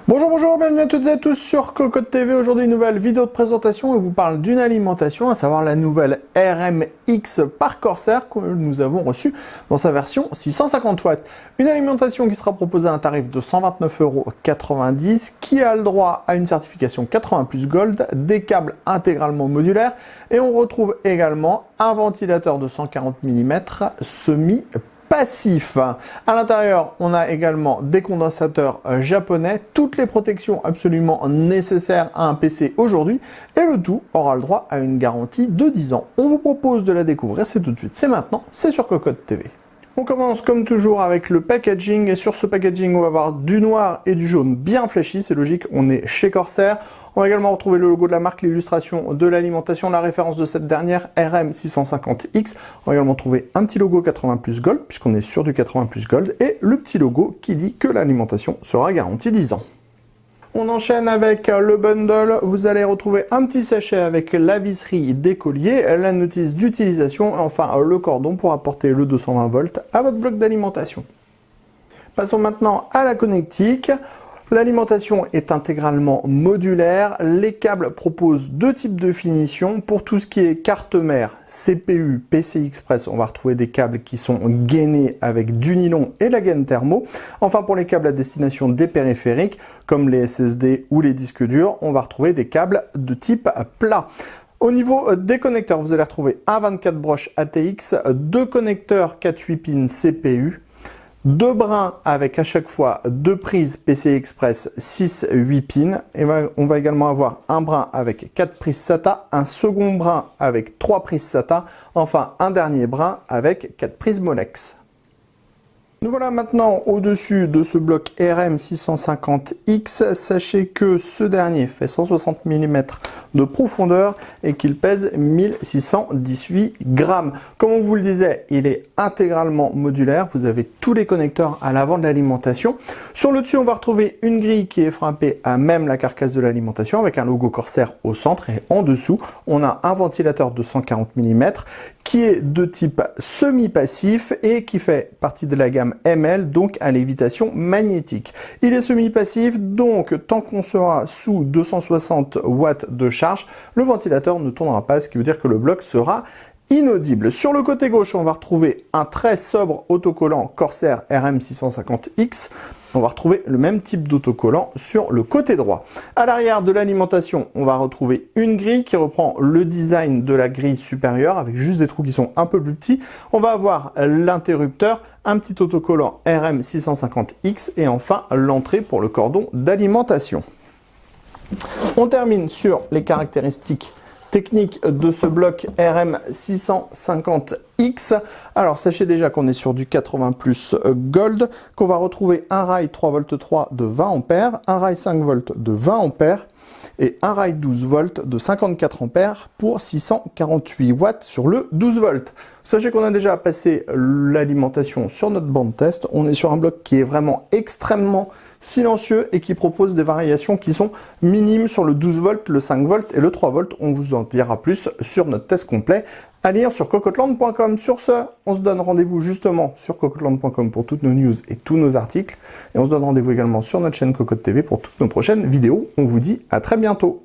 Bonjour, bienvenue à toutes et à tous sur Cocotte TV. Aujourd'hui, une nouvelle vidéo de présentation et vous parle d'une alimentation, à savoir la nouvelle RMX par Corsair que nous avons reçue dans sa version 650 watts. Une alimentation qui sera proposée à un tarif de 129,90 €, qui a le droit à une certification 80+ Gold, des câbles intégralement modulaires et on retrouve également un ventilateur de 140 mm semi-passif. À l'intérieur, on a également des condensateurs japonais, toutes les protections absolument nécessaires à un PC aujourd'hui, et le tout aura le droit à une garantie de 10 ans. On vous propose de la découvrir, c'est tout de suite, c'est maintenant, c'est sur Cocotte TV. On commence comme toujours avec le packaging, et sur ce packaging, on va avoir du noir et du jaune bien fléchis, c'est logique, on est chez Corsair. On va également retrouver le logo de la marque, l'illustration de l'alimentation, la référence de cette dernière, RM650X. On va également trouver un petit logo 80+ Gold, puisqu'on est sur du 80+ Gold, et le petit logo qui dit que l'alimentation sera garantie 10 ans. On enchaîne avec le bundle. Vous allez retrouver un petit sachet avec la visserie des colliers, la notice d'utilisation et enfin le cordon pour apporter le 220 volts à votre bloc d'alimentation. Passons maintenant à la connectique. L'alimentation est intégralement modulaire. Les câbles proposent deux types de finition. Pour tout ce qui est carte mère, CPU, PCI Express, on va retrouver des câbles qui sont gainés avec du nylon et la gaine thermo. Enfin, pour les câbles à destination des périphériques, comme les SSD ou les disques durs, on va retrouver des câbles de type plat. Au niveau des connecteurs, vous allez retrouver un 24 broches ATX, deux connecteurs 4-8 pins CPU, deux brins avec à chaque fois deux prises PCI Express 6-8 pins. Et on va également avoir un brin avec 4 prises SATA, un second brin avec 3 prises SATA, enfin un dernier brin avec 4 prises Molex. Nous voilà maintenant au-dessus de ce bloc RM650X. Sachez que ce dernier fait 160 mm de profondeur et qu'il pèse 1618 grammes. Comme on vous le disait, il est intégralement modulaire. Vous avez tous les connecteurs à l'avant de l'alimentation. Sur le dessus, on va retrouver une grille qui est frappée à même la carcasse de l'alimentation avec un logo Corsair au centre, et en dessous, on a un ventilateur de 140 mm qui est de type semi-passif et qui fait partie de la gamme ML, donc à lévitation magnétique. Il est semi-passif, donc tant qu'on sera sous 260 watts de charge, le ventilateur ne tournera pas, ce qui veut dire que le bloc sera inaudible. Sur le côté gauche, on va retrouver un très sobre autocollant Corsair RM650X. On va retrouver le même type d'autocollant sur le côté droit. À l'arrière de l'alimentation, on va retrouver une grille qui reprend le design de la grille supérieure avec juste des trous qui sont un peu plus petits. On va avoir l'interrupteur, un petit autocollant RM650X et enfin l'entrée pour le cordon d'alimentation. On termine sur les caractéristiques technique de ce bloc RM650X. Alors sachez déjà qu'on est sur du 80+ Gold, qu'on va retrouver un rail 3V3 de 20 A, un rail 5V de 20 A et un rail 12V de 54 A pour 648 watts sur le 12V. Sachez qu'on a déjà passé l'alimentation sur notre bande test. On est sur un bloc qui est vraiment extrêmement silencieux et qui propose des variations qui sont minimes sur le 12V, le 5V et le 3V. On vous en dira plus sur notre test complet à lire sur cocotteland.com. Sur ce, on se donne rendez-vous justement sur cocotteland.com pour toutes nos news et tous nos articles. Et on se donne rendez-vous également sur notre chaîne Cocotte TV pour toutes nos prochaines vidéos. On vous dit à très bientôt.